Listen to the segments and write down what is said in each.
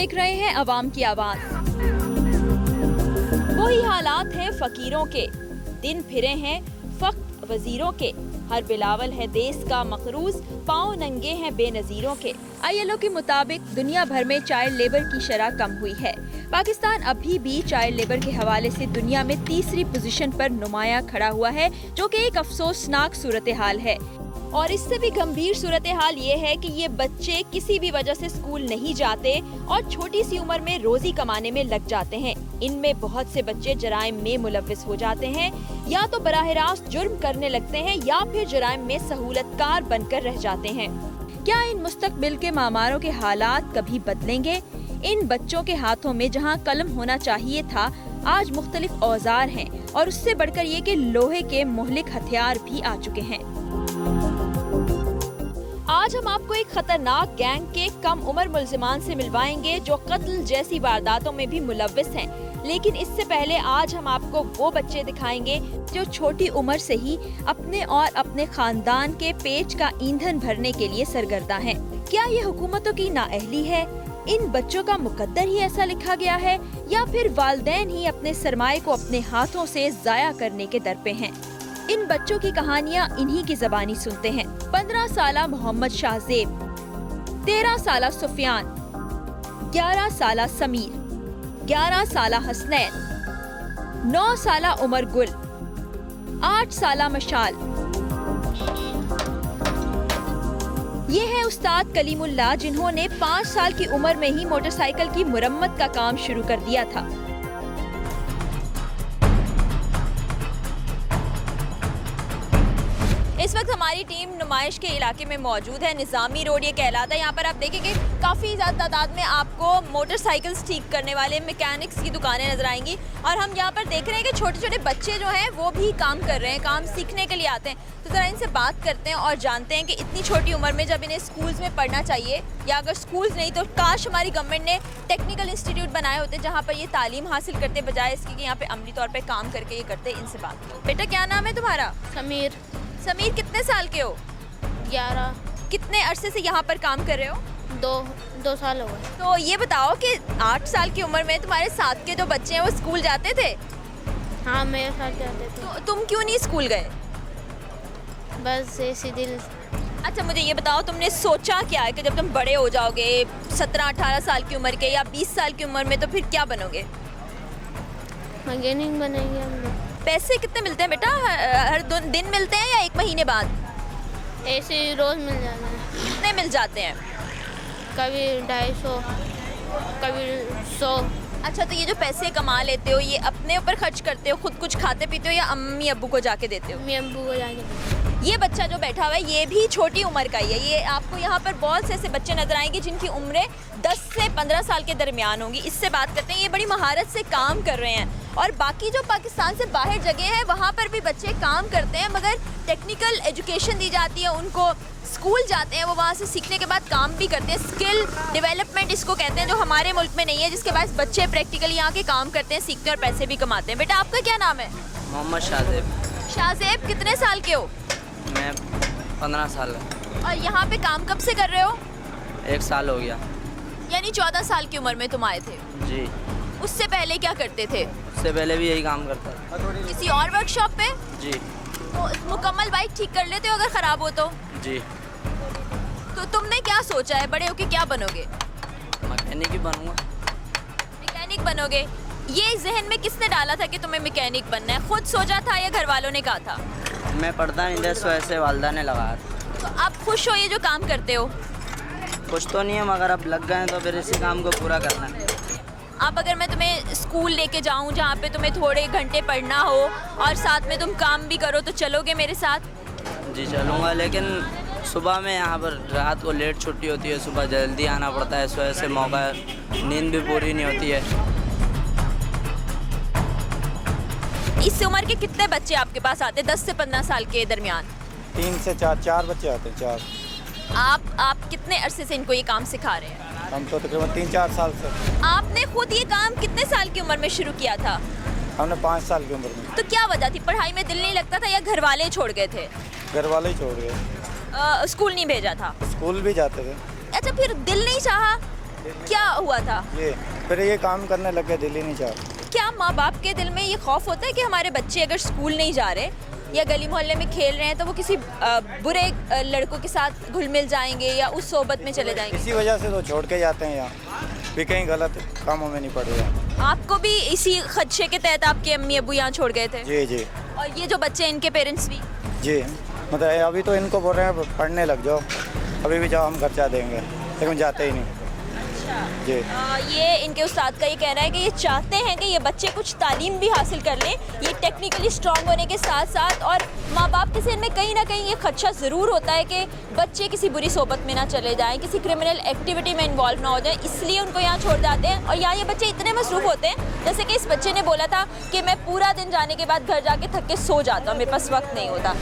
देख रहे हैं अवाम की आवाज। वही हालात हैं फकीरों के, दिन फिरे हैं फक्त वजीरों के। हर बिलावल है देश का मकरूज, पाँव नंगे हैं बेनजीरों के। ILO के मुताबिक दुनिया भर में चाइल्ड लेबर की शरह कम हुई है। पाकिस्तान अभी भी चाइल्ड लेबर के हवाले से दुनिया में तीसरी पोजीशन पर नुमाया खड़ा हुआ है, जो कि एक अफसोसनाक सूरत हाल है। और इससे भी गंभीर सूरत हाल ये है कि ये बच्चे किसी भी वजह से स्कूल नहीं जाते और छोटी सी उम्र में रोजी कमाने में लग जाते हैं। इनमें बहुत से बच्चे जराइम में मुलव्विस हो जाते हैं, या तो बराह रास्त जुर्म करने लगते हैं या फिर जराइम में सहूलतकार बनकर रह जाते हैं। क्या इन मुस्तकबिल के मामारों के हालात कभी बदलेंगे? इन बच्चों के हाथों में जहां कलम होना चाहिए था, आज मुख्तलिफ औजार हैं और उससे बढ़कर ये कि लोहे के मुहलिक हथियार भी आ चुके हैं। आज हम आपको एक खतरनाक गैंग के कम उम्र मुल्जिमान से मिलवाएंगे जो कत्ल जैसी वारदातों में भी मुलव्विस हैं। लेकिन इससे पहले आज हम आपको वो बच्चे दिखाएंगे जो छोटी उम्र से ही अपने और अपने खानदान के पेट का ईंधन भरने के लिए सरगर्दा हैं। क्या ये हुकूमतों की नाअहली है? इन बच्चों का मुकद्दर ही ऐसा लिखा गया है, या फिर वालिदैन ही अपने सरमाए को अपने हाथों से जाया करने के दर पे हैं? इन बच्चों की कहानियाँ इन्हीं की ज़बानी सुनते हैं। 15 साला मोहम्मद शाहजेब, 13 साला सुफियान, 11 साला समीर, 11 साला हसनैन, 9 साला उमर गुल, 8 साला मशाल। ये है उस्ताद कलीमुल्लाह, जिन्होंने 5 साल की उम्र में ही मोटरसाइकिल की मुरम्मत का काम शुरू कर दिया था। इस वक्त हमारी टीम नुमाइश के इलाके में मौजूद है। निज़ामी रोड ये कहलाता है। यहाँ पर आप देखेंगे काफ़ी ज़्यादा तादाद में आपको मोटरसाइकिल्स ठीक करने वाले मैकेनिक्स की दुकानें नजर आएंगी। और हम यहाँ पर देख रहे हैं कि छोटे छोटे बच्चे जो हैं वो भी काम कर रहे हैं, काम सीखने के लिए आते हैं। तो ज़रा इनसे बात करते हैं और जानते हैं कि इतनी छोटी उम्र में जब इन्हें स्कूल्स में पढ़ना चाहिए, या अगर स्कूल्स नहीं तो काश हमारी गवर्नमेंट ने टेक्निकल इंस्टीट्यूट बनाए होते जहाँ पर ये तालीम हासिल करते, बजाय इसके कि यहाँ पे अमली तौर पर काम करके ये करते। इनसे बात। बेटा क्या नाम है तुम्हारा? समीर। समीर कितने साल के हो? 11। कितने अरसे से यहाँ पर काम कर रहे हो? 2 साल हो गए। तो ये बताओ कि 8 साल की उम्र में तुम्हारे साथ के जो बच्चे हैं वो स्कूल जाते थे? हाँ, मेरे साथ जाते थे। तो तुम क्यों नहीं स्कूल गए? बस ऐसी दिल। अच्छा मुझे ये बताओ, तुमने सोचा क्या है कि जब तुम बड़े हो जाओगे 17-18 साल की उम्र के या 20 साल की उम्र में, तो फिर क्या बनोगे? मैकेनिक बनेंगे हम लोग। पैसे कितने मिलते हैं बेटा? हर दिन मिलते हैं या 1 महीने बाद? ऐसे रोज़ मिल जाता है। कितने मिल जाते हैं? कभी 250, कभी 100। अच्छा, तो ये जो पैसे कमा लेते हो ये अपने ऊपर खर्च करते हो, खुद कुछ खाते पीते हो, या अम्मी अब्बू को जाके देते हो? अम्मी अब्बू को जाके। ये बच्चा जो बैठा हुआ है ये भी छोटी उम्र का ही है। ये आपको यहाँ पर बहुत से ऐसे बच्चे नजर आएंगे जिनकी उम्रें 10 से 15 साल के दरमियान होंगी। इससे बात करते हैं। ये बड़ी महारत से काम कर रहे हैं, और बाकी जो पाकिस्तान से बाहर जगह है वहाँ पर भी बच्चे काम करते हैं, मगर टेक्निकल एजुकेशन दी जाती है उनको, स्कूल जाते हैं, वो वहाँ से सीखने के बाद काम भी करते हैं। स्किल डेवलपमेंट इसको कहते हैं, जो हमारे मुल्क में नहीं है, जिसके बाद बच्चे प्रैक्टिकली यहाँ के काम करते हैं, सीखते हैं और पैसे भी कमाते हैं। बेटा आपका क्या नाम है? मोहम्मद शाहजेब। शाहजेब कितने साल के हो? मैं 15 साल है। और यहाँ पे काम कब से कर रहे हो? 1 साल हो गया। यानी 14 साल की उम्र में तुम आए थे? जी। उससे पहले क्या करते थे? उससे पहले भी यही काम करता था। किसी और वर्कशॉप पे? जी। तो मुकम्मल बाइक ठीक कर लेते हो अगर ख़राब हो तो? जी। तो तुमने क्या सोचा है, बड़े होके क्या बनोगे? मैकेनिक ही बनूंगा। मैकेनिक बनोगे? ये जहन में किसने डाला था कि तुम्हें मैकेनिक बनना है? खुद सोचा था या घर वालों ने कहा था? मैं पढ़ता नहीं था, इस वजह से वालदा ने लगाया था। तो आप खुश हो ये जो काम करते हो? कुछ तो नहीं है, मगर अब लग गए तो फिर इसी काम को पूरा करना है। अब अगर मैं तुम्हें स्कूल लेके जाऊं जहाँ पे तुम्हें थोड़े घंटे पढ़ना हो और साथ में तुम काम भी करो, तो चलोगे मेरे साथ? जी चलूँगा, लेकिन सुबह में यहाँ पर रात को लेट छुट्टी होती है, सुबह जल्दी आना पड़ता है, इस वजह से मौका नींद भी पूरी नहीं होती है। इस उम्र के कितने बच्चे आपके पास आते हैं 10 से 15 साल के दरमियान? 3 से 4 बच्चे आते हैं। 4। आप कितने अरसे से इनको ये काम सिखा रहे हैं? हम तो तकरीबन 3-4 साल से। आपने खुद ये काम कितने साल की उम्र में शुरू किया था? हमने 5 साल की उम्र में। तो क्या वजह थी? पढ़ाई में दिल नहीं लगता था या घर वाले छोड़ गए थे? घर वाले ही छोड़ गए। स्कूल नहीं भेजा था? स्कूल भी जाते थे। अच्छा, फिर दिल नहीं चाहा? क्या हुआ था? ये फिर ये काम करने लग गए, दिल ही नहीं चाह। क्या माँ बाप के दिल में ये खौफ होता है कि हमारे बच्चे अगर स्कूल नहीं जा रहे या गली मोहल्ले में खेल रहे हैं तो वो किसी बुरे लड़कों के साथ घुल मिल जाएंगे या उस सोबत में चले जाएंगे? इसी वजह से तो छोड़ के जाते हैं यहाँ, भी कहीं गलत कामों में नहीं पड़ रहे। आपको भी इसी खदशे के तहत आपके अम्मी अबू यहाँ छोड़ गए थे? जी जी और ये जो बच्चे इनके पेरेंट्स भी? जी, मतलब अभी तो इनको बोल रहे हैं पढ़ने लग जाओ, अभी भी जाओ हम खर्चा देंगे, लेकिन जाते ही नहीं। जी ये इनके उस्ताद का ये कहना है कि ये चाहते हैं कि ये बच्चे कुछ तालीम भी हासिल कर लें, ये टेक्निकली स्ट्रांग होने के साथ साथ, और माँ बाप के सिर में कहीं ना कहीं ये खदशा ज़रूर होता है कि बच्चे किसी बुरी सोबत में ना चले जाएं, किसी क्रिमिनल एक्टिविटी में इन्वॉल्व ना हो जाएं, इसलिए उनको यहाँ छोड़ जाते हैं। और यहाँ ये बच्चे इतने मसरूफ़ होते हैं, जैसे कि इस बच्चे ने बोला था कि मैं पूरा दिन जाने के बाद घर जाके थक के सो जाता हूँ, मेरे पास वक्त नहीं होता।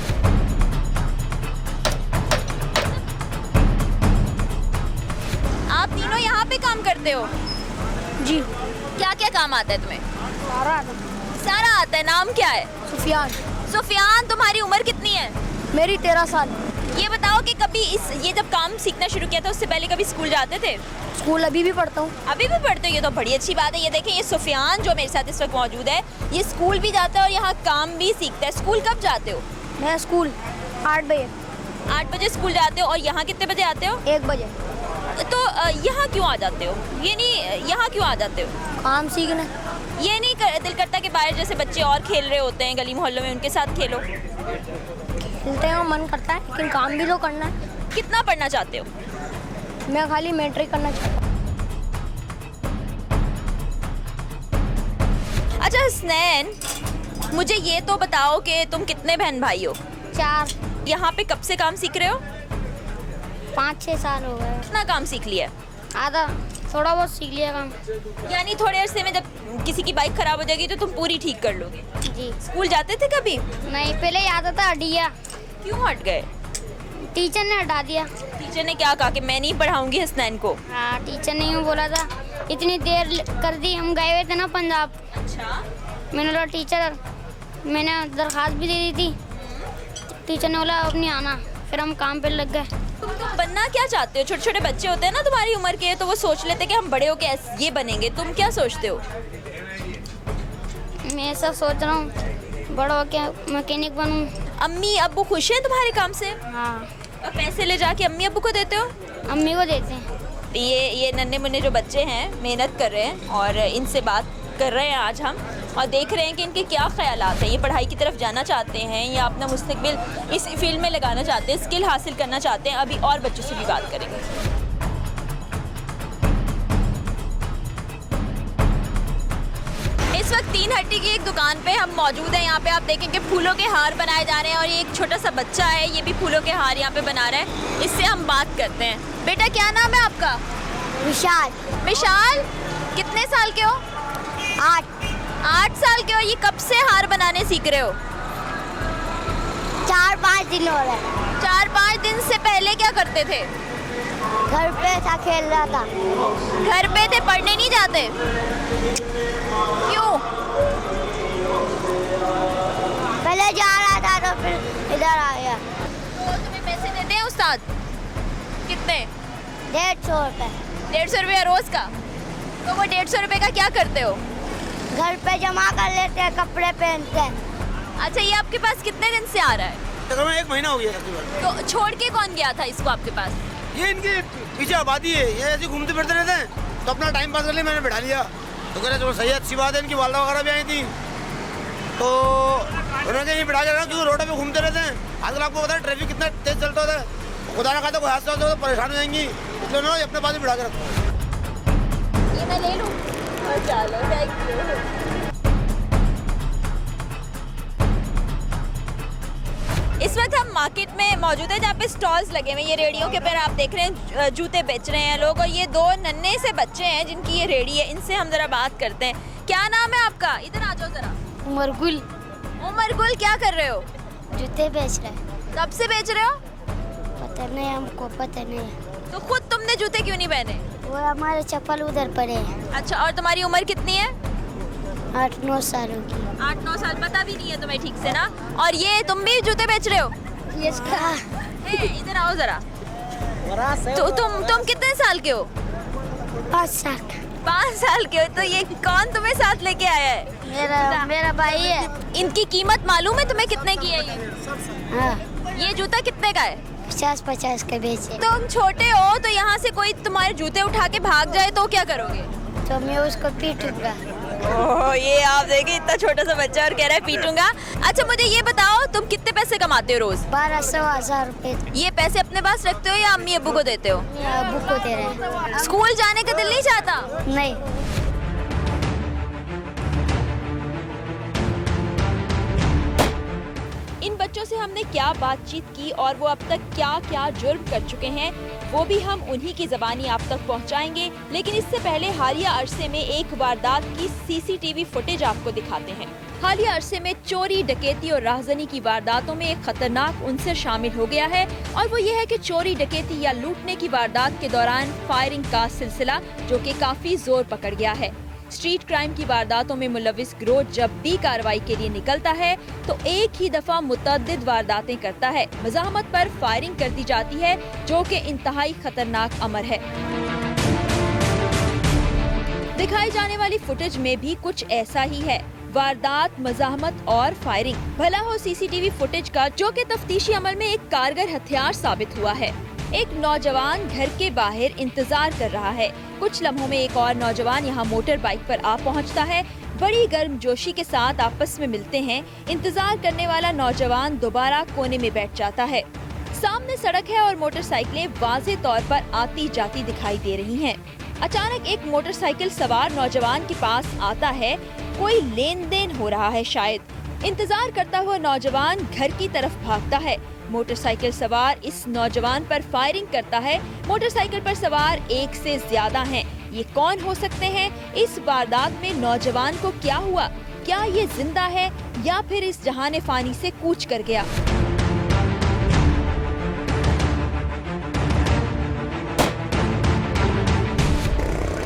आप तीनों यहाँ पे काम करते हो? जी। क्या क्या काम आता है तुम्हें? सारा सारा आता है। नाम क्या है? सुफियान। सुफियान, तुम्हारी उम्र कितनी है? मेरी 13 साल। ये बताओ कि कभी ये जब काम सीखना शुरू किया था उससे पहले कभी स्कूल जाते थे? स्कूल अभी भी पढ़ता हूँ। अभी भी पढ़ते हो? ये तो बड़ी अच्छी बात है। ये देखें, ये सुफियान जो मेरे साथ इस वक्त मौजूद है, ये स्कूल भी जाता है और यहाँ काम भी सीखता है। स्कूल कब जाते हो? मैं स्कूल 8 बजे। 8 बजे स्कूल जाते हो और यहाँ कितने बजे आते हो? 1 बजे। तो यहाँ क्यों आ जाते हो? ये नहीं, यहाँ क्यों आ जाते हो? काम सीखना। ये नहीं दिल करता कि बाहर जैसे बच्चे और खेल रहे होते हैं गली मोहल्लों में, उनके साथ खेलो? खेलते हैं, मन करता है, लेकिन काम भी तो करना है। कितना पढ़ना चाहते हो? मैं खाली मैट्रिक करना चाहता हूँ। अच्छा हसनैन, मुझे ये तो बताओ कि तुम कितने बहन भाई हो? 4। यहाँ पे कब से काम सीख रहे हो? 5-6 साल हो गए। कितना काम सीख लिया? आधा, थोड़ा बहुत सीख लिया काम। यानी थोड़े अरसे में जब किसी की बाइक खराब हो जाएगी तो तुम पूरी ठीक कर लोगे? जी। स्कूल जाते थे कभी? नहीं, पहले याद आता हटिया। क्यों हट गए? टीचर ने हटा दिया। टीचर ने क्या कहा कि मैं नहीं पढ़ाऊंगी हसनैन को? हाँ, टीचर ने यूँ बोला था, इतनी देर कर दी। हम गए हुए थे ना पंजाब। अच्छा। मैंने बोला टीचर, मैंने दरख्वास्त भी दे दी थी। टीचर ने बोला अब नहीं आना। फिर हम काम पे लग गए। तुम बनना क्या चाहते हो? छोटे छोटे बच्चे होते हैं ना तुम्हारी उम्र के, तो वो सोच लेते कि हम बड़े होके ये बनेंगे। तुम क्या सोचते हो? मैं ऐसा सोच रहा हूँ, बड़ा होके मैकेनिक बनूँ। अम्मी अब्बू खुश हैं तुम्हारे काम से? हाँ। और पैसे ले जाके अम्मी अब्बू को देते हो? अम्मी को देते हैं। ये नन्हे मुन्ने जो बच्चे हैं मेहनत कर रहे हैं और इनसे बात कर रहे हैं आज हम, और देख रहे हैं कि इनके क्या ख्यालात हैं। ये पढ़ाई की तरफ जाना चाहते हैं या अपना मुस्तकबिल इस फील्ड में लगाना चाहते हैं, स्किल हासिल करना चाहते हैं? अभी और बच्चों से भी बात करेंगे। इस वक्त 3 हट्टी की एक दुकान पे हम मौजूद हैं। यहाँ पे आप देखेंगे फूलों के हार बनाए जा रहे हैं और ये एक छोटा सा बच्चा है, ये भी फूलों के हार यहाँ पे बना रहा है। इससे हम बात करते हैं। बेटा क्या नाम है आपका? विशाल। विशाल, कितने साल के हो? 8 साल के हो। ये कब से हार बनाने सीख रहे हो? 4-5 दिन हो रहे हैं। 4-5 दिन से पहले क्या करते थे? घर पे था, खेल रहा था। घर पे थे, पढ़ने नहीं जाते? क्यों? पहले जा रहा था तो फिर इधर आ गया। तो तुम्हें पैसे देते हैं उस्ताद? कितने? 150 रुपये। 150 रुपया रोज का? तो वो 150 रुपये का क्या करते हो? घर पे जमा कर लेते हैं, कपड़े पहनते हैं। अच्छा, ये आपके पास कितने दिन से आ रहा है? तकरीबन 1 महीना हो गया। तो छोड़ के कौन गया था इसको आपके पास? ये इनके पीछे आबादी है, ये ऐसे घूमते फिरते रहते हैं, तो अपना टाइम पास कर लिया, मैंने बैठा लिया। तो कह रहे चलो सही अच्छी बात है। इनकी वालदा वगैरह भी आई थी, तो उन्होंने ये बैठा के रखा क्योंकि रोड पे घूमते रहते हैं। आजकल आपको पता है ट्रैफिक कितना तेज चलता होता है, खुदा ना खाता कोई हादसा होता है तो परेशान हो जाएंगी, इसलिए उन्होंने अपने पास ही बैठा के रखा। ये मैं ले लूँ? चलो, थैंक यू। इस वक्त हम मार्केट में मौजूद है जहाँ पे स्टॉल्स लगे हुए हैं। ये रेडियो के ऊपर आप देख रहे हैं जूते बेच रहे हैं लोग, और ये 2 नन्हे से बच्चे हैं जिनकी ये रेडी है। इनसे हम जरा बात करते हैं। क्या नाम है आपका? इधर आ जाओ जरा। उमरगुल। उमरगुल, क्या कर रहे हो? जूते बेच रहे हैं। कब से बेच रहे हो? पता नहीं, हमको पता नहीं। तो खुद तुमने जूते क्यों नहीं पहने? वो हमारे चप्पल उधर पड़े हैं। अच्छा, और तुम्हारी उम्र कितनी है? 8-9 सालों की। 8-9 साल। पता भी नहीं है तुम्हें ठीक से ना? और ये तुम भी जूते बेच रहे हो? इसका इधर आओ जरा। तो तुम कितने साल के हो? 5 साल 5 साल के हो तो ये कौन तुम्हें साथ लेके आया है? मेरा भाई है। इनकी कीमत मालूम है तुम्हें कितने की है ये? हाँ, ये जूता कितने का है? 50 के बेचे। तुम छोटे हो तो यहाँ से कोई तुम्हारे जूते उठा के भाग जाए तो क्या करोगे? तो मैं उसको पीटूंगा। ओह, ये आप देखिए इतना छोटा सा बच्चा और कह रहा है पीटूंगा। अच्छा मुझे ये बताओ तुम कितने पैसे कमाते हो रोज? 1200-1000 रुपए। ये पैसे अपने पास रखते हो या अम्मी अब्बू को देते हो? अब्बू को दे रहे हैं। स्कूल जाने का दिल नहीं चाहता? नहीं। इन बच्चों से हमने क्या बातचीत की और वो अब तक क्या क्या जुर्म कर चुके हैं वो भी हम उन्हीं की ज़बानी आप तक पहुंचाएंगे। लेकिन इससे पहले हालिया अरसे में एक वारदात की सीसीटीवी फुटेज आपको दिखाते हैं। हालिया अरसे में चोरी, डकैती और राहजनी की वारदातों में एक खतरनाक उनसर शामिल हो गया है और वो ये है कि चोरी, डकैती या लूटने की वारदात के दौरान फायरिंग का सिलसिला जो कि काफी जोर पकड़ गया है। स्ट्रीट क्राइम की वारदातों में मुलविस गिरोह जब भी कार्रवाई के लिए निकलता है तो एक ही दफा मुतअद्दिद वारदातें करता है। मज़ाहमत पर फायरिंग कर दी जाती है जो कि इंतहाई खतरनाक अमर है। दिखाई जाने वाली फुटेज में भी कुछ ऐसा ही है। वारदात, मज़ाहमत और फायरिंग। भला हो सीसीटीवी फुटेज का जो कि तफ्तीशी अमल में एक कारगर हथियार साबित हुआ है। एक नौजवान घर के बाहर इंतजार कर रहा है। कुछ लम्हों में एक और नौजवान यहाँ मोटर बाइक पर आ पहुँचता है। बड़ी गर्मजोशी के साथ आपस में मिलते हैं। इंतजार करने वाला नौजवान दोबारा कोने में बैठ जाता है। सामने सड़क है और मोटरसाइकिलें वाज़े तौर पर आती जाती दिखाई दे रही हैं। अचानक एक मोटरसाइकिल सवार नौजवान के पास आता है। कोई लेन देन हो रहा है शायद। इंतजार करता हुआ नौजवान घर की तरफ भागता है। मोटरसाइकिल सवार इस नौजवान पर फायरिंग करता है। मोटरसाइकिल पर सवार एक से ज्यादा हैं। ये कौन हो सकते हैं? इस वारदात में नौजवान को क्या हुआ? क्या ये जिंदा है या फिर इस जहाने फानी से कूच कर गया?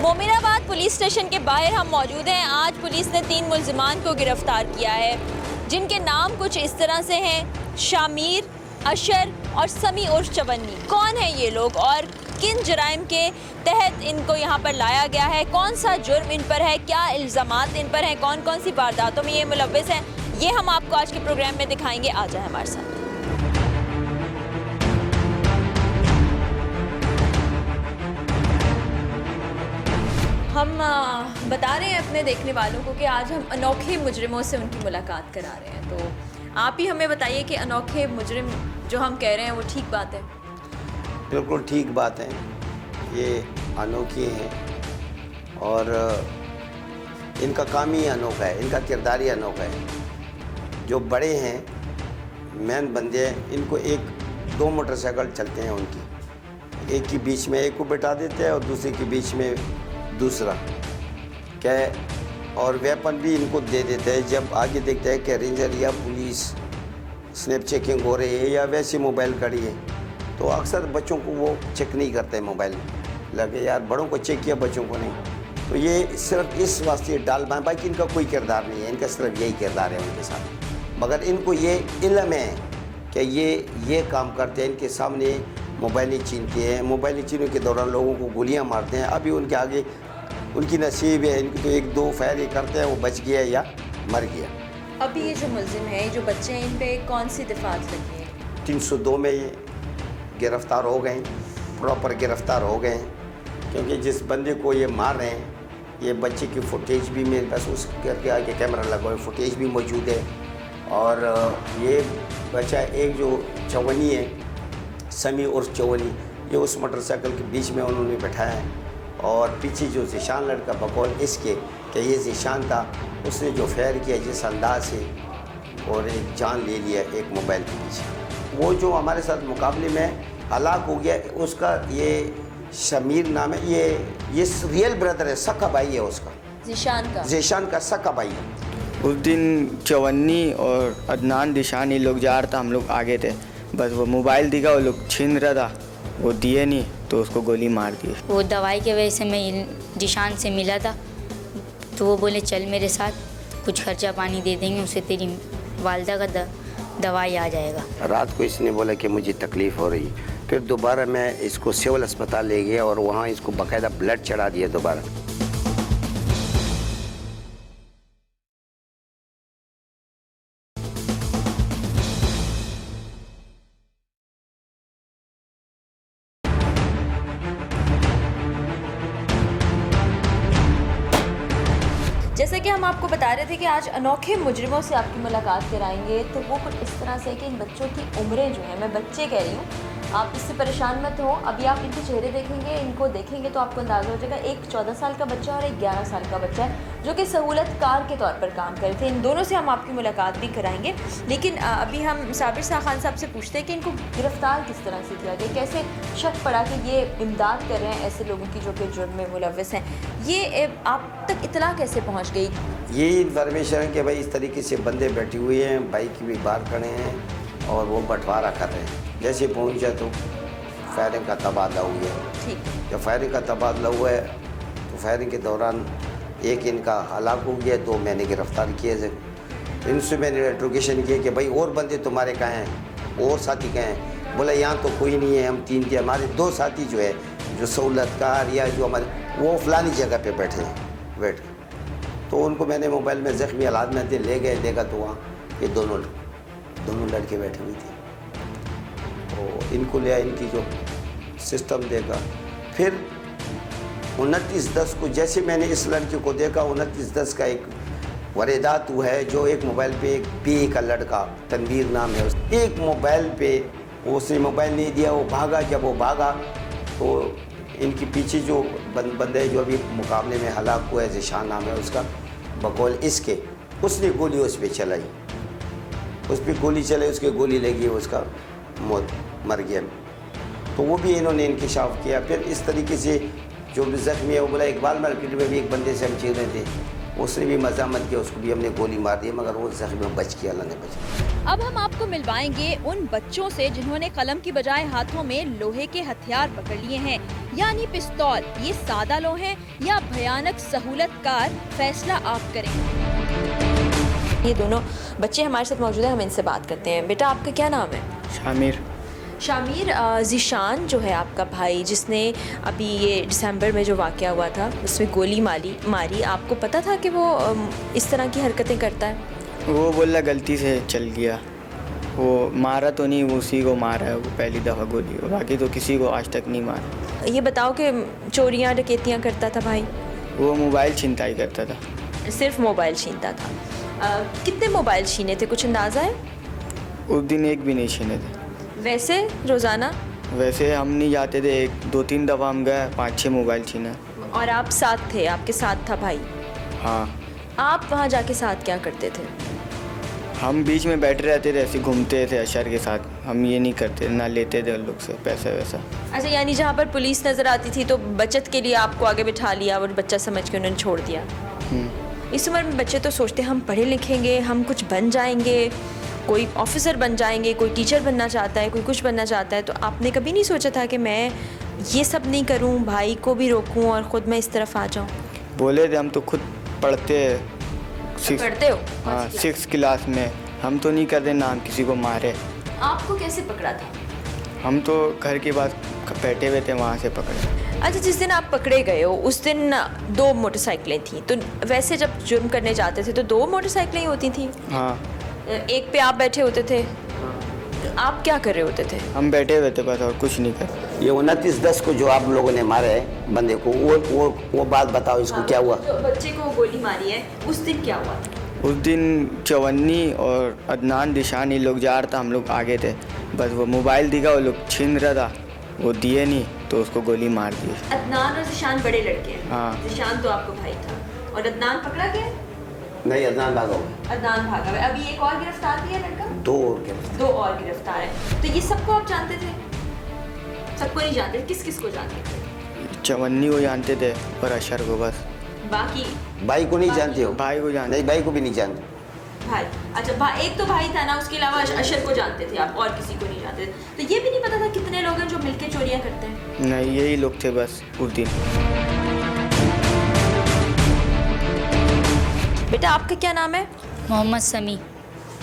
मोमिनाबाद पुलिस स्टेशन के बाहर हम मौजूद हैं। आज पुलिस ने 3 मुल्जिमान को गिरफ्तार किया है जिनके नाम कुछ इस तरह से हैं: शामिर, अशर और समी उर्फ चवन्नी। कौन है ये लोग और किन जराइम के तहत इनको यहाँ पर लाया गया है? कौन सा जुर्म इन पर है? क्या इल्ज़ामात इन पर हैं? कौन कौन सी वारदातों में ये मुलव्विस हैं? ये हम आपको आज के प्रोग्राम में दिखाएंगे। आ जाए हमारे साथ। हम बता रहे हैं अपने देखने वालों को कि आज हम अनोखे मुजरिमों से उनकी मुलाकात करा रहे हैं। तो आप ही हमें बताइए कि अनोखे मुजरिम जो हम कह रहे हैं वो ठीक बात है? बिल्कुल ठीक बात है। ये अनोखे हैं और इनका काम ही अनोखा है, इनका किरदार ही अनोखा है। जो बड़े हैं, मेन बंदे हैं, इनको 2 मोटरसाइकिल चलते हैं उनकी, एक के बीच में एक को बिठा देते हैं और दूसरे के बीच में दूसरा क्या है, और वेपन भी इनको दे देते हैं। जब आगे देखते हैं कि रेंजर या पुलिस स्नैप चेकिंग हो रही है या वैसी मोबाइल खड़ी है तो अक्सर बच्चों को वो चेक नहीं करते मोबाइल, लगे यार बड़ों को चेक किया बच्चों को नहीं। तो ये सिर्फ इस वास्ते डाल पाए, बाकी इनका कोई किरदार नहीं है, इनका सिर्फ यही किरदार है उनके साथ। मगर इनको ये इल्म है कि ये काम करते हैं, इनके सामने मोबाइलें छीनते हैं, मोबाइलें छीनने के दौरान लोगों को गोलियां मारते हैं। अभी उनके आगे उनकी नसीब है, इनकी तो 1-2 फायर ये करते हैं, वो बच गया या मर गया। अभी ये जो मुल्जिम है, जो बच्चे हैं, इन पे कौन सी दफात लगी है? 302 में ये गिरफ़्तार हो गए, प्रॉपर गिरफ़्तार हो गए, क्योंकि जिस बंदे को ये मार रहे हैं, ये बच्चे की फुटेज भी मेरे पास उस घर के आगे कैमरा लगा हुआ, फुटेज भी मौजूद है। और ये बच्चा एक जो चवन्नी है, समी उर्फ चवन्नी, ये उस मोटरसाइकिल के बीच में उन्होंने बैठाया है और पीछे जो ज़ीशान लड़का बकौल इसके कि ये ज़ीशान था, उसने जो फायर किया जिस अंदाज से और एक जान ले लिया एक मोबाइल के पीछे। वो जो हमारे साथ मुकाबले में हलाक हो गया, उसका ये शमीर नाम है, ये रियल ब्रदर है, सक्का भाई है उसका, ज़ीशान का सक्का भाई है। उस दिन चवन्नी और अदनान दिशान ये लोग जा रहा था, हम लोग आगे थे, बस वो मोबाइल दिखा, वो लोग छीन रहा था, वो दिए नहीं तो उसको गोली मार दी। वो दवाई के वजह से मैं जिशान से मिला था तो वो बोले चल मेरे साथ, कुछ खर्चा पानी दे देंगे, उसे तेरी वालदा का दवाई आ जाएगा। रात को इसने बोला कि मुझे तकलीफ़ हो रही, फिर दोबारा मैं इसको सिविल अस्पताल ले गया और वहाँ इसको बाकायदा ब्लड चढ़ा दिया दोबारा। जैसे कि हम आपको बता रहे थे कि आज अनोखे मुजरिमों से आपकी मुलाकात कराएंगे, तो वो कुछ इस तरह से कि इन बच्चों की उम्रें जो हैं, मैं बच्चे कह रही हूँ, आप इससे परेशान मत हो। अभी आप इनके चेहरे देखेंगे, इनको देखेंगे तो आपको अंदाज़ा हो जाएगा। एक 14 साल का बच्चा और एक 11 साल का बच्चा है जो कि सहूलतकार के तौर पर काम कर रहे थे। इन दोनों से हम आपकी मुलाकात भी कराएंगे, लेकिन अभी हम साबिर शाह खान साहब से पूछते हैं कि इनको गिरफ़्तार किस तरह से किया गया, कैसे शक पड़ा कि ये इमदाद कर रहे हैं ऐसे लोगों की जो कि जुर्म में मुलव्वस हैं। ये आप तक इतला कैसे पहुँच गई? यही इन्फॉर्मेशन है कि भाई इस तरीके से बंदे बैठे हुए हैं, बाइक भी बाहर खड़े हैं और वो बंटवारा कर रहे हैं। जैसे पहुंचा तो फायरिंग का तबादला हुआ है। ठीक। जब फायरिंग का तबादला हुआ है तो फायरिंग के दौरान एक इनका हलाक हो गया, तो मैंने गिरफ़्तार किए। इनसे मैंने इंट्रोगेशन किया कि भाई और बंदे तुम्हारे कहाँ हैं, और साथी कहाँ हैं? बोला यहाँ तो कोई नहीं है, हम 3 थे, हमारे 2 साथी जो है जो सहूलतकार या जो हमारे वो फ़लानी जगह पे बैठे हैं बैठ। तो उनको मैंने मोबाइल में ज़ख्मी हालात में थे ले गए, देखा तो वहाँ ये दोनों लड़के बैठे हुए थे। तो इनको लिया, इनकी जो सिस्टम देखा, फिर 29/10 को जैसे मैंने इस लड़के को देखा, 29/10 का एक वारदात हुआ है जो एक मोबाइल पे एक PA का लड़का तनवीर नाम है, एक मोबाइल पे उसने मोबाइल नहीं दिया, वो भागा। जब वो भागा तो इनके पीछे जो बंदे जो अभी मुकाबले में हलाक हुआ है, ज़िशान नाम है उसका, बकौल इसके उसने गोली उस पर चलाई, उस पर गोली चलाई, उसके गोली लगी, उसका मौत मर गया। तो वो भी इन्होंने इंकशाफ किया। फिर इस तरीके से जो भी ज़ख्मी है वो बोला इकबाल मार्केट में भी एक बंदे से हम चीर रहे थे, उसने भी मज़ामत किया, उसको भी हमने गोली मार दी, मगर वो ज़ख्मी में बच गया, अल्लाह ने बचा। अब हम आपको मिलवाएंगे उन बच्चों से जिन्होंने कलम की बजाय हाथों में लोहे के हथियार पकड़ लिए हैं, यानी पिस्तौल। ये सादा लोग हैं या भयानक सहूलतकार, फैसला आप करें। ये दोनों बच्चे हमारे साथ मौजूद हैं, हम इनसे बात करते हैं। बेटा आपका क्या नाम है? शामिर। शामिर, ज़िशान जो है आपका भाई, जिसने अभी ये दिसंबर में जो वाक़या हुआ था उसमें गोली मारी, आपको पता था कि वो इस तरह की हरकतें करता है? वो बोला गलती से चल गया, वो मारा तो नहीं, वो उसी को मारा है, वो पहली दफ़ा गोली, बाकी तो किसी को आज तक नहीं मारा। ये बताओ कि चोरियाँ डकैतियाँ करता था भाई? वो मोबाइल छिनताई करता था। सिर्फ मोबाइल छीनता था? कितने मोबाइल छीने थे, कुछ अंदाज़ा है? उस दिन एक भी नहीं छीने थे। वैसे रोज़ाना? वैसे हम नहीं जाते थे, 2-3 दफ़ा हम गए, 5-6 मोबाइल छीना। और आप साथ थे, आपके साथ था भाई? हाँ। आप वहाँ जाके साथ क्या करते थे? हम बीच में बैठे रहते थे, ऐसे घूमते थे अशर के साथ। हम ये नहीं करते, ना लेते थे उन लोग से पैसा वैसा। अच्छा, यानी जहाँ पर पुलिस नज़र आती थी तो बचत के लिए आपको आगे बिठा लिया और बच्चा समझ के उन्होंने छोड़ दिया। इस उम्र में बच्चे तो सोचते हम पढ़े लिखेंगे, हम कुछ बन जाएंगे, कोई ऑफिसर बन जाएंगे, कोई टीचर बनना चाहता है, कोई कुछ बनना चाहता है। तो आपने कभी नहीं सोचा था कि मैं ये सब नहीं करूं, भाई को भी रोकूं और ख़ुद मैं इस तरफ आ जाऊं? बोले थे, हम तो खुद पढ़ते पढ़ते हो? हाँ, 6 क्लास में। हम तो नहीं करते ना हम किसी को मारे। आपको कैसे पकड़ा था? हम तो घर के पास बैठे हुए थे, वहाँ से पकड़े। अच्छा, जिस दिन आप पकड़े गए हो उस दिन 2 मोटरसाइकिलें थी, तो वैसे जब जुर्म करने जाते थे तो 2 मोटरसाइकिलें ही होती थी? हाँ। एक पे आप बैठे होते थे, आप क्या कर रहे होते थे? हम बैठे हुए थे बस, और कुछ नहीं कर। ये 29/10 को जो आप लोगों ने मारा है बंदे को, वो बात बताओ, इसको क्या हुआ? जो बच्चे को गोली मारी है उस दिन क्या हुआ? उस दिन चवन्नी और अदनान दिशान ये लोग जा रहा था, हम लोग आगे थे, बस वो मोबाइल दिखा, वो लोग छीन रहा था, वो दिए नहीं तो उसको गोली मार दी। अदनान और ज़िशान बड़े लड़के हैं? हाँ। ज़िशान तो आपको भाई था। और अदनान पकड़ा गया? नहीं, अदनान भागा हुआ। अदनान भागा हुआ। अभी एक और गिरफ्तार भी है लड़का? 2 और गिरफ्तार है। तो ये सबको आप जानते थे? सबको नहीं जानते? किस किस को जानते थे? चवन्नी को जानते थे और अशर को बस। बाकी? भाई को नहीं जानते हो? भाई को जानते। नहीं, भाई को भी नहीं जानते। भाई, अच्छा, एक तो भाई था ना, उसके अलावा अशर को जानते थे आप, और किसी को नहीं जानते थे? तो ये भी नहीं पता था कितने लोग हैं जो मिलके चोरियां करते हैं? नहीं, यही लोग थे बस उस दिन। बेटा आपका क्या नाम है? मोहम्मद समी।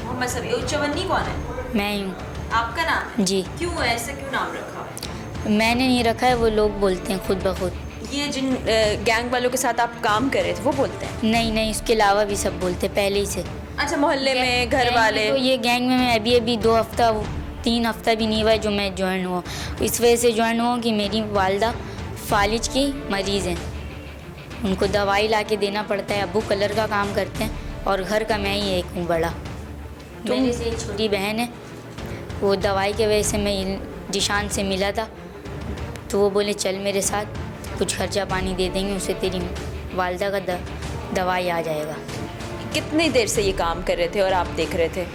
मोहम्मद समीर। चवन्नी कौन है? मैं ही हूँ। आपका नाम? जी। क्यों ऐसे क्यों नाम रखा? मैंने नहीं रखा है, वो लोग बोलते हैं खुद ब खुद। ये जिन गैंग वालों के साथ आप काम कर रहे थे वो बोलते हैं? नहीं, इसके अलावा भी सब बोलते हैं पहले ही से। अच्छा, मोहल्ले में घर वाले? तो ये गैंग में मैं अभी 2 हफ्ता 3 हफ्ता भी नहीं हुआ है जो मैं ज्वाइन हुआ। इस वजह से ज्वाइन हुआ कि मेरी वालदा फालिज की मरीज़ हैं, उनको दवाई ला के देना पड़ता है। अब्बू कलर का काम करते हैं और घर का मैं ही एक हूँ बड़ा। मेरे से एक छोटी बहन है, वो दवाई के वजह से मैं जिशान से मिला था, तो वो बोले चल मेरे साथ, कुछ खर्चा पानी दे देंगे, उससे तेरी वालदा का दवाई आ जाएगा। कितनी देर से ये काम कर रहे थे और आप देख रहे थे?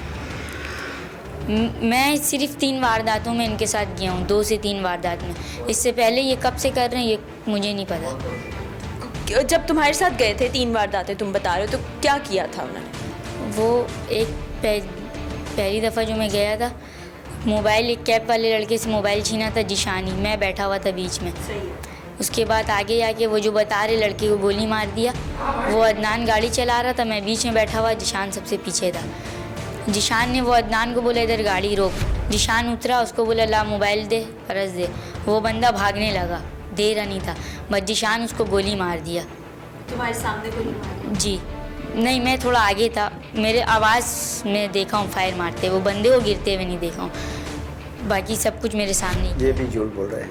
मैं सिर्फ 3 वारदातों में इनके साथ गया हूँ, 2 से 3 वारदात में। इससे पहले ये कब से कर रहे हैं ये मुझे नहीं पता। जब तुम्हारे साथ गए थे 3 वारदातें तुम बता रहे हो, तो क्या किया था उन्होंने? वो एक पहली दफ़ा जो मैं गया था, मोबाइल एक कैब वाले लड़के से मोबाइल छीना था, जिशानी, मैं बैठा हुआ था बीच में। उसके बाद आगे जाके वो जो बता रहे लड़के को गोली मार दिया। वो अदनान गाड़ी चला रहा था, मैं बीच में बैठा हुआ, जिशान सबसे पीछे था। जिशान ने वो अदनान को बोला इधर गाड़ी रोक। जिशान उतरा, उसको बोला ला मोबाइल दे, पर्स दे। वो बंदा भागने लगा, दे रहा नहीं था, बस जिशान उसको गोली मार दिया। तुम्हारे सामने गोली मारी? जी नहीं, मैं थोड़ा आगे था, मेरे आवाज़ में देखा हूँ फायर मारते, वो बंदे को गिरते हुए नहीं देखा हूँ। बाकी सब कुछ मेरे सामने। ये भी झूठ बोल रहे हैं,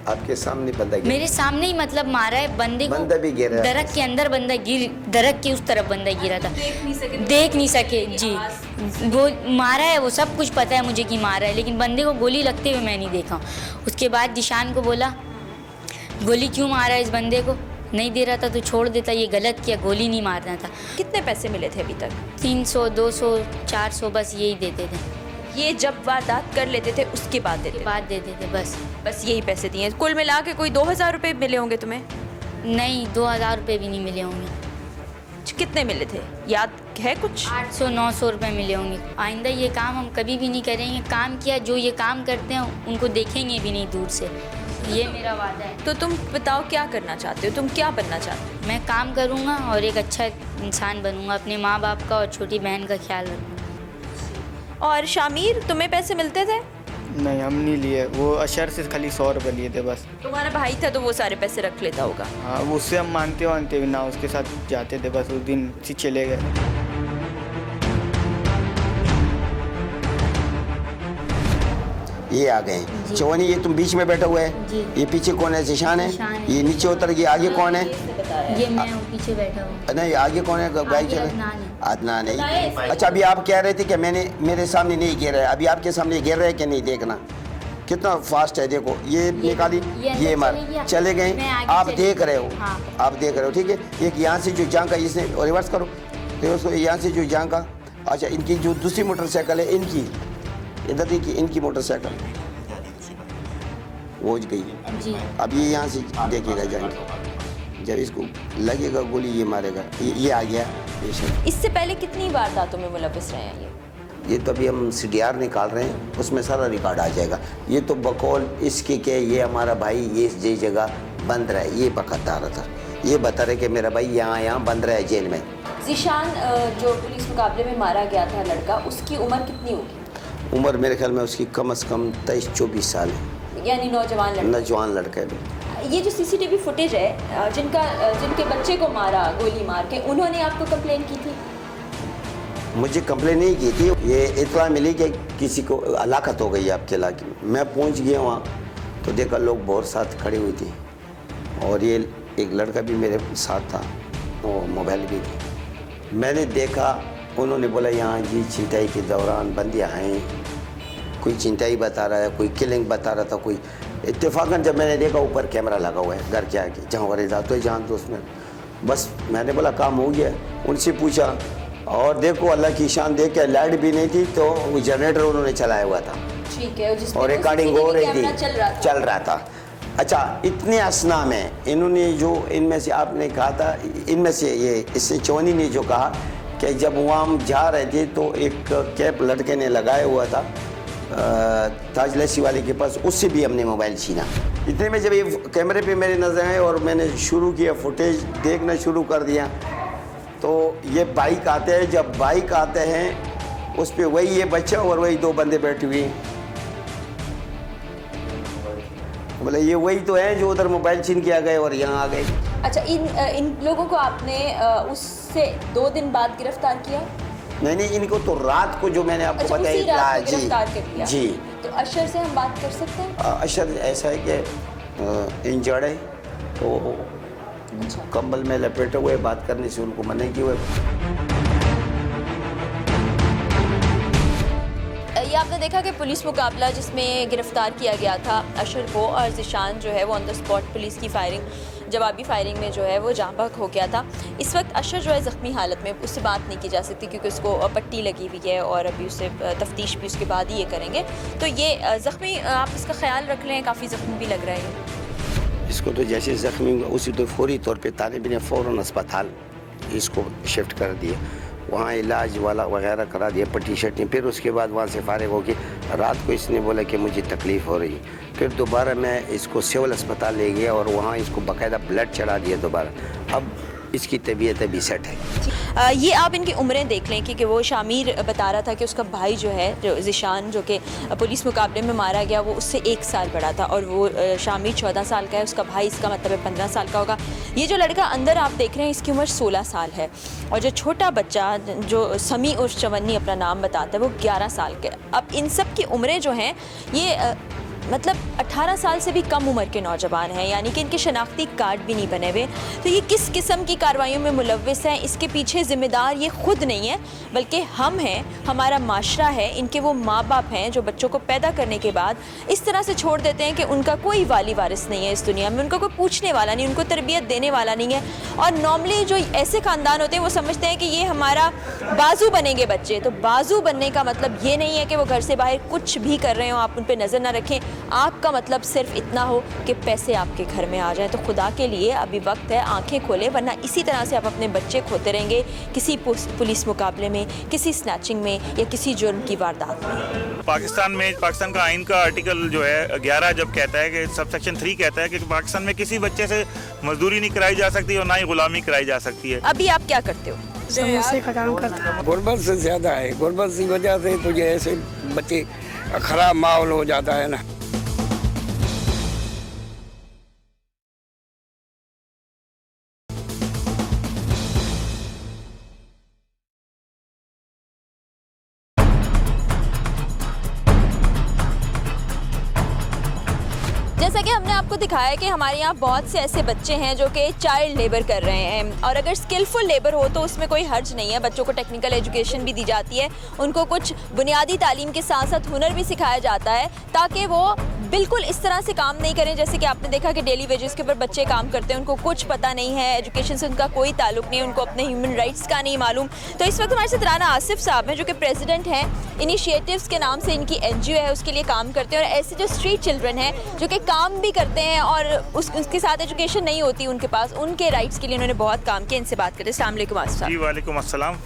आपके सामने बंदा गिरा। मेरे सामने ही मतलब मारा है बंदे को। बंदा भी गिरा। दरख्त के अंदर बंदा दरख्त के उस तरफ बंदा गिरा था। देख नहीं सके जी। वो मारा है, वो सब कुछ पता है मुझे कि मारा है, लेकिन बंदे को गोली लगते हुए मैं नहीं देखा। उसके बाद जिशान को बोला गोली क्यों मारा है इस बंदे को, नहीं दे रहा था तो छोड़ देता, ये गलत किया, गोली नहीं मारना था। कितने पैसे मिले थे अभी तक? 300, 200, 400 बस यही देते थे। ये जब वारदात कर लेते थे उसके बाद देते थे? बस यही पैसे दिए। कुल मिला के कोई 2000 रुपये मिले होंगे तुम्हें? नहीं, 2000 रुपये भी नहीं मिले होंगे। कितने मिले थे, याद है कुछ? 800-900 रुपये मिले होंगे। आइंदा ये काम हम कभी भी नहीं करेंगे। काम किया, जो ये काम करते हैं उनको देखेंगे भी नहीं दूर से, ये मेरा वादा है। तो तुम बताओ क्या करना चाहते हो, तुम क्या बनना चाहते हो? मैं काम करूँगा और एक अच्छा इंसान बनूँगा, अपने माँ बाप का और छोटी बहन का ख्याल रखूँगा। और शामिर, तुम्हें पैसे मिलते थे? नहीं, हम नहीं लिए, वो अशर से खाली 100 रुपये लिए थे बस। तुम्हारा भाई था तो वो सारे पैसे रख लेता होगा? हाँ, उससे हम मानते भी ना, उसके साथ जाते थे बस, उस दिन से चले गए। ये आ गए। चवनी, ये तुम बीच में बैठा हुआ है जी। ये पीछे कौन है? जिशान है। ये नीचे उतर गया, आगे कौन है? ये मैं हूँ, पीछे बैठा हूँ। नहीं, आगे कौन है? गाड़ी चले। अदनान है। अच्छा, अभी आप कह रहे थे कि मेरे सामने नहीं गिर रहा है, अभी आपके सामने गिर रहा है कि नहीं? देखना कितना फास्ट है, देखो ये निकाली, ये मार चले गए, आप देख रहे हो। हाँ। आप देख रहे हो, ठीक है। एक यहाँ से जो जांग का, इसने रिवर्स करो, रिवर्स करो, यहाँ से जो जांग का। अच्छा, इनकी जो दूसरी मोटरसाइकिल है, इनकी इधर देखिए, इनकी मोटरसाइकिल वो गई जी। अब ये यहाँ से देखिएगा, जाएंगे, जब इसको लगेगा गोली ये मारेगा। ये आ गया पेशेंट। इससे पहले कितनी वारदातों में मुलविस रहे हैं ये तो अभी हम CDR निकाल रहे हैं, उसमें सारा रिकॉर्ड आ जाएगा। ये तो बकौल इसके के ये हमारा भाई ये जगह बंद रहा है, ये बता रहा था, ये बता रहे कि मेरा भाई यहाँ बंद रहा है जेल में। ज़ीशान जो पुलिस मुकाबले में मारा गया था लड़का, उसकी उम्र कितनी होगी? उम्र मेरे ख्याल में उसकी कम से कम 23-24 साल है, यानी नौजवान लड़का है। ये जो CCTV फुटेज है, जिनके बच्चे को मारा गोली मार के, उन्होंने आपको कंप्लेन की थी? मुझे कंप्लेन नहीं की थी, ये इत्तला मिली कि किसी को हलाकत हो गई आपके इलाके में। मैं पहुंच गया वहाँ तो देखा लोग बहुत साथ खड़े हुए थे, और ये एक लड़का भी मेरे साथ था, वो मोबाइल भी थी। मैंने देखा, उन्होंने बोला यहाँ जी चिंताई के दौरान बंदियाँ हैं, कोई चिंताई बता रहा है, कोई किलिंग बता रहा था, कोई। इत्तेफाकन जब मैंने देखा ऊपर कैमरा लगा हुआ है घर के आगे, जहाँ वारदात हुई, जहाँ दोस्त में, बस मैंने बोला काम हो गया। उनसे पूछा, और देखो अल्लाह की शान, देख के लाइट भी नहीं थी तो वो जनरेटर उन्होंने चलाया हुआ था, ठीक है, और रिकॉर्डिंग हो रही थी, चल रहा था। अच्छा, इतने असना में इन्होंने जो, इनमें से आपने कहा था, इनमें से ये इससे चवनी ने जो कहा कि जब वहाँ हम जा रहे थे तो एक कैप लड़के ने लगाया हुआ था ताज लस्सी वाले के पास, उससे भी हमने मोबाइल छीना। इतने में जब ये कैमरे पे मेरी नज़र आए और मैंने शुरू किया फुटेज देखना शुरू कर दिया, तो ये बाइक आते हैं। जब बाइक आते हैं उस पर वही है बच्चा और वही 2 बंदे बैठे हुए हैं। बोले ये वही तो है जो उधर मोबाइल छीन के आ गए और यहाँ आ गए। अच्छा, इन लोगों को आपने उससे 2 दिन बाद गिरफ्तार किया? नहीं, इनको तो रात को जो मैंने आपको अच्छा, बताया उसी रात को गिरफ्तार कर लिया। जी। तो अशर से हम बात कर सकते हैं? अशर ऐसा है कि इंजर्ड है, तो कंबल में लपेटे हुए बात करने से उनको मना किया हुए। ये आपने देखा कि पुलिस मुकाबला जिसमें गिरफ्तार किया गया था अशर को, और ज़िशान जो है वो ऑन द स्पॉट पुलिस की फायरिंग, जवाबी फायरिंग में जो है वो जाँ बहक हो गया था। इस वक्त अशर जो है ज़ख्मी हालत में, उससे बात नहीं की जा सकती क्योंकि उसको पट्टी लगी हुई है और अभी उससे तफ्तीश भी उसके बाद ही ये करेंगे। तो ये ज़ख्मी, आप इसका ख्याल रख लें, काफ़ी ज़ख्मी भी लग रहा है। इसको तो जैसे ज़ख्मी हुआ उसी तो फौरी तौर पे तालिब ने फ़ौरन अस्पताल इसको शिफ्ट कर दिया, वहाँ इलाज वाला वगैरह करा दिया, पट्टी शट्टी। फिर उसके बाद वहाँ से फारिग हो के रात को इसने बोला कि मुझे तकलीफ़ हो रही। फिर दोबारा मैं इसको सिविल अस्पताल ले गया और वहाँ इसको बाकायदा ब्लड चढ़ा दिया दोबारा। अब इसकी तबीयत अभी सेट है। ये आप इनकी उम्रें देख लें कि वो शामिर बता रहा था कि उसका भाई जो है, जो ज़िशान, जो कि पुलिस मुकाबले में मारा गया, वो उससे 1 साल बड़ा था और वो शामिर 14 साल का है, उसका भाई इसका मतलब है 15 साल का होगा। ये जो लड़का अंदर आप देख रहे हैं इसकी उम्र 16 साल है और जो छोटा बच्चा जो समी उर्फ चवन्नी अपना नाम बताता है वो 11 साल के। अब इन सब की उम्रें जो हैं ये मतलब 18 साल से भी कम उम्र के नौजवान हैं, यानी कि इनके शनाख्ती कार्ड भी नहीं बने हुए। तो ये किस किस्म की कार्रवाइयों में मुलव्विस हैं, इसके पीछे ज़िम्मेदार ये खुद नहीं है बल्कि हम हैं, हमारा माशरा है, इनके वो माँ बाप हैं जो बच्चों को पैदा करने के बाद इस तरह से छोड़ देते हैं कि उनका कोई वाली वारिस नहीं है इस दुनिया में, उनका कोई पूछने वाला नहीं, उनको तरबियत देने वाला नहीं है। और नॉर्मली जो ऐसे ख़ानदान होते हैं वो समझते हैं कि ये हमारा बाजू बनेंगे बच्चे। तो बाजू बनने का मतलब ये नहीं है कि वो घर से बाहर कुछ भी कर रहे हो आप उन पर नज़र ना रखें। आपका मतलब सिर्फ इतना हो कि पैसे आपके घर में आ जाएं। तो खुदा के लिए अभी वक्त है, आंखें खोलें, वरना इसी तरह से आप अपने बच्चे खोते रहेंगे किसी पुलिस मुकाबले में, किसी स्नैचिंग में या किसी जुर्म की वारदात में। पाकिस्तान का आइन का आर्टिकल जो है 11 जब कहता है कि सबसेक्शन 3 कहता है कि पाकिस्तान में किसी बच्चे से मजदूरी नहीं कराई जा सकती और ना ही गुलामी कराई जा सकती है। अभी आप क्या करते हो? समोसे का काम करता हूँ। गुर्बत से ज़्यादा है, गुर्बत की वजह से तो ये ऐसे बच्चे ख़राब माहौल हो जाता है ना। जैसा कि हमने आपको दिखाया है कि हमारे यहाँ बहुत से ऐसे बच्चे हैं जो कि चाइल्ड लेबर कर रहे हैं, और अगर स्किलफुल लेबर हो तो उसमें कोई हर्ज नहीं है। बच्चों को टेक्निकल एजुकेशन भी दी जाती है, उनको कुछ बुनियादी तालीम के साथ साथ हुनर भी सिखाया जाता है ताकि वो बिल्कुल इस तरह से काम नहीं करें जैसे कि आपने देखा कि डेली वेजेस के ऊपर बच्चे काम करते हैं, उनको कुछ पता नहीं है, एजुकेशन से उनका कोई ताल्लुक नहीं है, उनको अपने ह्यूमन राइट्स का नहीं मालूम। तो इस वक्त हमारे साथ राना आसिफ साहब हैं जो कि प्रेसिडेंट हैं, इनिशिएटिव्स के नाम से इनकी NGO है, उसके लिए काम करते हैं। और ऐसे जो स्ट्रीट चिल्ड्रन हैं जो कि काम भी करते हैं और उसके साथ एजुकेशन नहीं होती उनके पास, उनके राइट्स के लिए उन्होंने बहुत काम किया। इनसे बात करते हैं। अस्सलाम वालेकुम आसिफ साहब। जी वालेकुम अस्सलाम।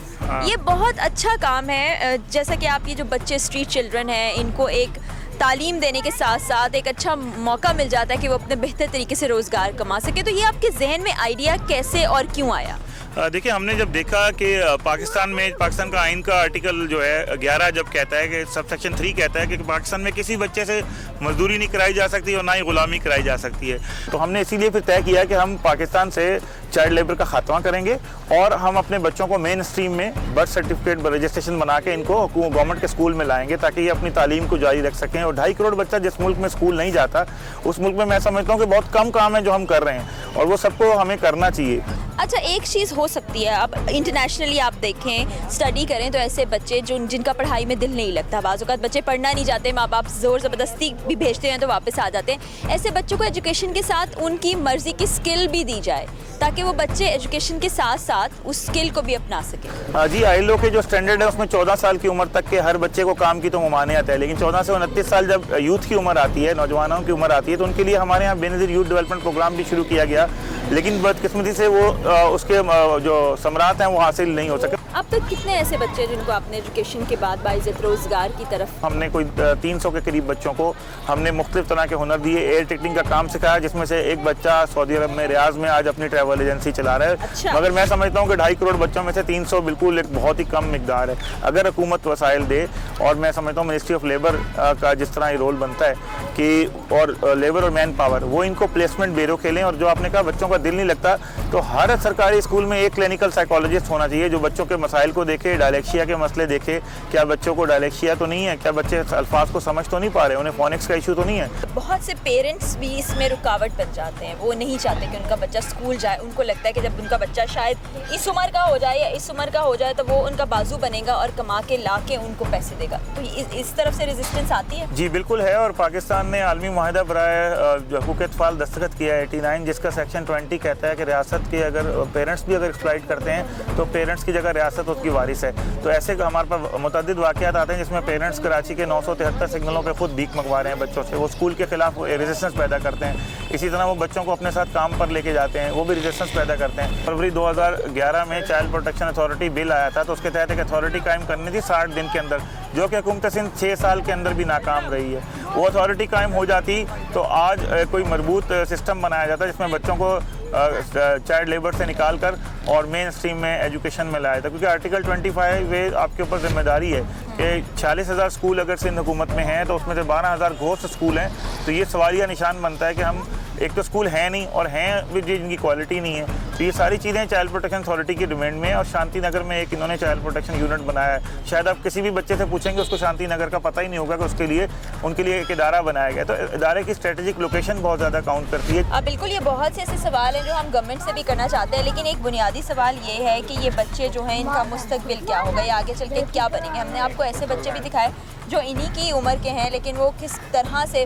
ये बहुत अच्छा काम है, जैसा कि आप ये जो बच्चे स्ट्रीट चिल्ड्रन हैं इनको एक तालीम देने के साथ साथ एक अच्छा मौका मिल जाता है कि वो अपने बेहतर तरीके से रोज़गार कमा सके। तो ये आपके जहन में आइडिया कैसे और क्यों आया? देखिए, हमने जब देखा कि पाकिस्तान का आइन का आर्टिकल जो है 11 जब कहता है कि सबसेक्शन 3 कहता है कि पाकिस्तान में किसी बच्चे से मजदूरी नहीं कराई जा सकती और ना ही गुलामी कराई जा सकती है, तो हमने इसीलिए फिर तय किया कि हम पाकिस्तान से चाइल्ड लेबर का खात्मा करेंगे और हम अपने बच्चों को मेन स्ट्रीम में बर्थ सर्टिफिकेट रजिस्ट्रेशन बना के इनको गवर्नमेंट के स्कूल में लाएंगे ताकि ये अपनी तालीम को जारी रख सकें। और 2.5 करोड़ बच्चा जिस मुल्क में स्कूल नहीं जाता, उस मुल्क में मैं समझता हूँ कि बहुत कम काम है जो हम कर रहे हैं और वो सबको हमें करना चाहिए। अच्छा, एक चीज़ हो सकती है, अब इंटरनेशनली आप देखें, स्टडी करें तो ऐसे बच्चे जिनका पढ़ाई में दिल नहीं लगता, बाज़ औक़ात बच्चे पढ़ना नहीं चाहते, माँ बाप ज़ोर ज़बरदस्ती भी भेजते हैं तो वापस आ जाते हैं। ऐसे बच्चों को एजुकेशन के साथ उनकी मर्ज़ी की स्किल भी दी जाए ताकि वो बच्चे एजुकेशन के साथ साथ उस स्किल को भी अपना सकें। जी, ILO के जो स्टैंडर्ड है उसमें 14 साल की उम्र तक के हर बच्चे को काम की तो ममानियत है, लेकिन 14 से 29 साल जब यूथ की उम्र आती है, नौजवानों की उम्र आती है, तो उनके लिए हमारे यहाँ बेनज़ीर यूथ डेवलपमेंट प्रोग्राम भी शुरू किया गया, लेकिन बदकिस्मती से वो उसके जो समरात हैं वो हासिल नहीं हो सके। अब तक कितने ऐसे बच्चे जिनको आपने एजुकेशन के बाद बाइज़्ज़त रोज़गार की तरफ? हमने कोई 300 के करीब बच्चों को हमने मुख्तलिफ तरह के हुनर दिए, एयर टिकटिंग का काम सिखाया, जिसमें से एक बच्चा सऊदी अरब में रियाज में आज अपनी ट्रैवल एजेंसी चला रहा है। अच्छा। मगर मैं समझता हूँ कि 2.5 करोड़ बच्चों में से 300 बिल्कुल एक बहुत ही कम मिकदार है। अगर हुकूमत वसाइल दे, और मैं समझता हूँ मिनिस्ट्री ऑफ लेबर का जिस तरह ये रोल बनता है कि और लेबर और मैन पावर वो इनको प्लेसमेंट ब्यूरो खेलें, और जो आपने कहा बच्चों का दिल नहीं लगता, तो हर सरकारी स्कूल में एक क्लिनिकल साइकोलॉजिस्ट होना चाहिए जो बच्चों के मसाइल को देखे, डायलेक्सिया के मसले देखे, क्या बच्चों को डायलेक्सिया तो नहीं है, क्या बच्चे अल्फाज को समझ तो नहीं पा रहे, उन्हें फोनिक्स का इशू तो नहीं है। बहुत से पेरेंट्स भी इसमें रुकावट बन जाते हैं, वो नहीं चाहते कि उनका बच्चा स्कूल जाए। उनको लगता है कि जब उनका बच्चा शायद इस उम्र का हो जाए या इस उम्र का हो जाए तो वो उनका बाजू बनेगा और कमा के ला के उनको पैसे देगा। तो इस तरफ से रेजिस्टेंस आती है? जी बिल्कुल है, और पाकिस्तान ने आलमी मुआहदा बराए हकूक़ अतफ़ाल दस्तखत किया है 89, जिसका सेक्शन 20 कहता है कि रियासत के अगर पेरेंट्स भी अगर एक्सप्लॉइट करते हैं तो पेरेंट्स की जगह रियासत उसकी वारिस है। तो ऐसे हमारे पास मुतअद्दिद वाक़यात आते हैं जिसमें पेरेंट्स कराची के 973 सिग्नलों पे खुद भीख मंगवा रहे हैं बच्चों से, वो स्कूल के खिलाफ रेजिस्टेंस पैदा करते हैं। इसी तरह वो बच्चों को अपने साथ काम पर लेके जाते हैं, वो भी रेजिस्टेंस पैदा करते हैं। फरवरी 2011 में चाइल्ड प्रोटेक्शन अथॉरिटी बिल आया था, तो उसके तहत एक अथॉरिटी कायम करनी थी 60 दिन के अंदर, जो कि हुकूमत सिंध 6 साल के अंदर भी नाकाम रही है। वो अथॉरिटी कायम हो जाती तो आज कोई मजबूत सिस्टम बनाया जाता जिसमें बच्चों को चाइल्ड लेबर से निकाल कर और मेन स्ट्रीम में एजुकेशन में लाया था, क्योंकि आर्टिकल 25 वे आपके ऊपर जिम्मेदारी है कि 40,000 स्कूल अगर सिंध हुकूमत में हैं तो उसमें से 12,000 घोस्ट स्कूल हैं। तो ये सवालिया निशान बनता है कि हम एक तो स्कूल हैं नहीं और हैं भी जिनकी क्वालिटी नहीं है। तो ये सारी चीज़ें चाइल्ड प्रोटेक्शन अथॉरिटी की डिमांड में है, और शांति नगर में एक इन्होंने चाइल्ड प्रोटेक्शन यूनिट बनाया है। शायद आप किसी भी बच्चे से पूछेंगे उसको शांति नगर का पता ही नहीं होगा कि उसके लिए उनके लिए एक इदारा बनाया गया। तो इदारे की स्ट्रेटेजिक लोकेशन बहुत ज़्यादा काउंट करती है। बिल्कुल, ये बहुत से ऐसे सवाल हैं जो हम गवर्नमेंट से भी करना चाहते हैं, लेकिन एक बुनियादी सवाल ये है कि ये बच्चे जो हैं इनका मुस्तकबिल क्या होगा, ये आगे चल के क्या बनेंगे। हमने आपको ऐसे बच्चे भी दिखाए जो इन्हीं की उम्र के हैं, लेकिन वो किस तरह से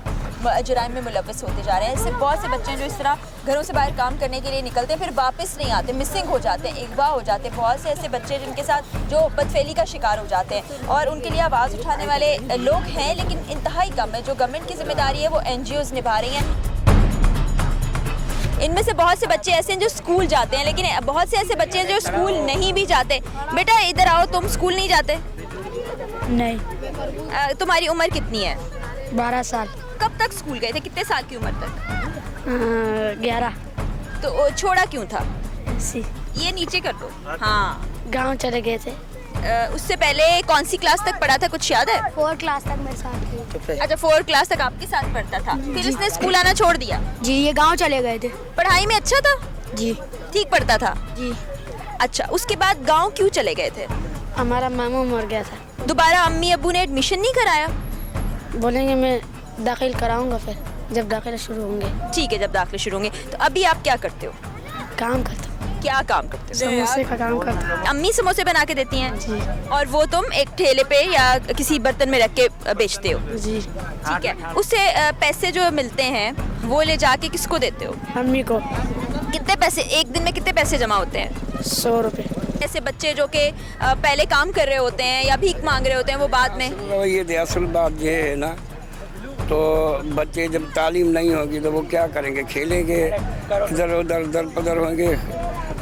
जुराइम में मुलव्वस होते जा रहे हैं। इससे बहुत से बच्चे हैं जो इस तरह घरों से बाहर काम करने के लिए निकलते हैं, फिर वापस नहीं आते, मिसिंग हो जाते हैं, अगवा हो जाते हैं। बहुत से ऐसे बच्चे जिनके साथ जो बदफेली का शिकार हो जाते हैं, और उनके लिए आवाज़ उठाने वाले लोग हैं लेकिन इंतहाई कम है। जो गवर्नमेंट की जिम्मेदारी है वो NGOs निभा रही हैं। इनमें से बहुत से बच्चे ऐसे हैं जो स्कूल जाते हैं, लेकिन बहुत से ऐसे बच्चे हैं जो स्कूल नहीं भी जाते। बेटा इधर आओ, तुम स्कूल नहीं जाते? नहीं। तुम्हारी उम्र कितनी है? 12 साल। कब तक स्कूल गए थे, कितने साल की उम्र तक? 11। तो छोड़ा क्यों था? ये नीचे कर दो। हाँ, गांव चले गए थे। उससे पहले कौन सी क्लास तक पढ़ा था, कुछ याद है? 4 क्लास तक मेरे साथ थी। अच्छा, 4 क्लास तक आपके साथ पढ़ता था, फिर उसने स्कूल आना छोड़ दिया? जी, ये गांव चले गए थे। पढ़ाई में अच्छा था? जी। ठीक पढ़ता था? जी। अच्छा, उसके बाद गांव क्यों चले गए थे? हमारा मामू मर गया था। दोबारा अम्मी अब्बू ने एडमिशन नहीं कराया? बोलेंगे मैं दाखिल कराऊंगा फिर जब दाखिले शुरू होंगे। ठीक है, जब दाखिले शुरू होंगे। तो अभी आप क्या करते हो? काम करता हूँ। क्या काम करते हो? समोसे का काम करता हूँ। अम्मी समोसे बना के देती हैं? जी। और वो तुम एक ठेले पे या किसी बर्तन में रख के बेचते हो? जी। ठीक है, उससे पैसे जो मिलते हैं वो ले जाके किसको देते हो? अम्मी को। कितने पैसे एक दिन में, कितने पैसे जमा होते हैं? 100 रुपये। ऐसे बच्चे जो कि पहले काम कर रहे होते हैं या भीख मांग रहे होते हैं, वो बाद में? ये असल बात ये है ना, तो बच्चे जब तालीम नहीं होगी तो वो क्या करेंगे, खेलेंगे, इधर उधर दर पदर होंगे,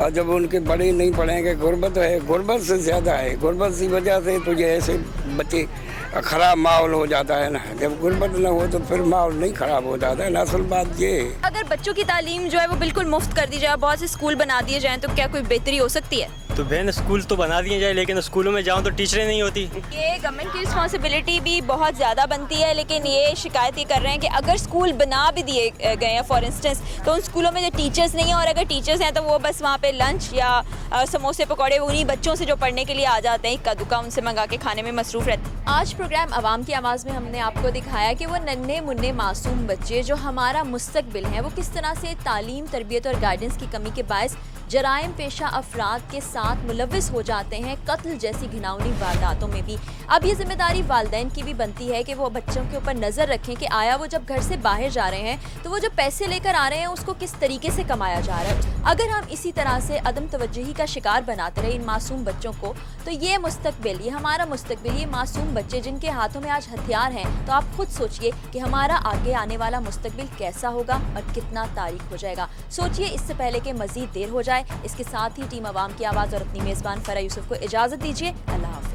और जब उनके बड़े नहीं पढ़ेंगे, गुर्बत है, गुर्बत से ज़्यादा है, गुर्बत की वजह से तो ये ऐसे बच्चे ख़राब माहौल हो जाता है ना। जब गुर्बत ना हो तो फिर माहौल नहीं ख़राब हो जाता है ना। असल बात ये है, अगर बच्चों की तालीम जो है वो बिल्कुल मुफ्त कर दी जाए, बहुत से स्कूल बना दिए जाएं, तो क्या कोई बेहतरी हो सकती है? तो बहन स्कूल तो बना दिए जाए, लेकिन स्कूलों में जाऊँ तो टीचरें नहीं होती। ये गवर्नमेंट की रिस्पॉन्सिबिलिटी भी बहुत ज़्यादा बनती है, लेकिन ये शिकायत ये कर रहे हैं कि अगर स्कूल बना भी दिए गए हैं फॉर इंस्टेंस, तो उन स्कूलों में जो टीचर्स नहीं हैं, और अगर टीचर्स हैं तो वो बस वहाँ पे लंच या समोसे पकौड़े उन्हीं बच्चों से जो पढ़ने के लिए आ जाते हैं इक्का दुक्का उनसे मंगा के खाने में मसरूफ़ रहते हैं। आज प्रोग्राम आवाम की आवाज़ में हमने आपको दिखाया कि वो नन्हे मुन्ने मासूम बच्चे जो हमारा मुस्तकबिल हैं, वो किस तरह से तालीम, तरबियत और गाइडेंस की कमी के बायस जराइम पेशा अफराद के साथ मुलव्वस हो जाते हैं, कत्ल जैसी घिनौनी वारदातों में भी। अब ये जिम्मेदारी वालिदैन की भी बनती है कि वो बच्चों के ऊपर नज़र रखें कि आया वो जब घर से बाहर जा रहे हैं तो वो जो पैसे लेकर आ रहे हैं उसको किस तरीके से कमाया जा रहा है। अगर हम इसी तरह से अदम तवज्जुही का शिकार बनाते रहे इन मासूम बच्चों को, तो ये मुस्तकबिल, ये हमारा मुस्तकबिल, ये मासूम बच्चे जिनके हाथों में आज हथियार हैं, तो आप खुद सोचिए कि हमारा आगे आने वाला मुस्तकबिल कैसा होगा और कितना तारीख हो जाएगा। सोचिए इससे पहले कि मज़ीद देर हो जाए। जाए। इसके साथ ही टीम अवाम की आवाज़ और अपनी मेज़बान फरा यूसुफ को इजाज़त दीजिए। अल्लाह हाफ़िज़।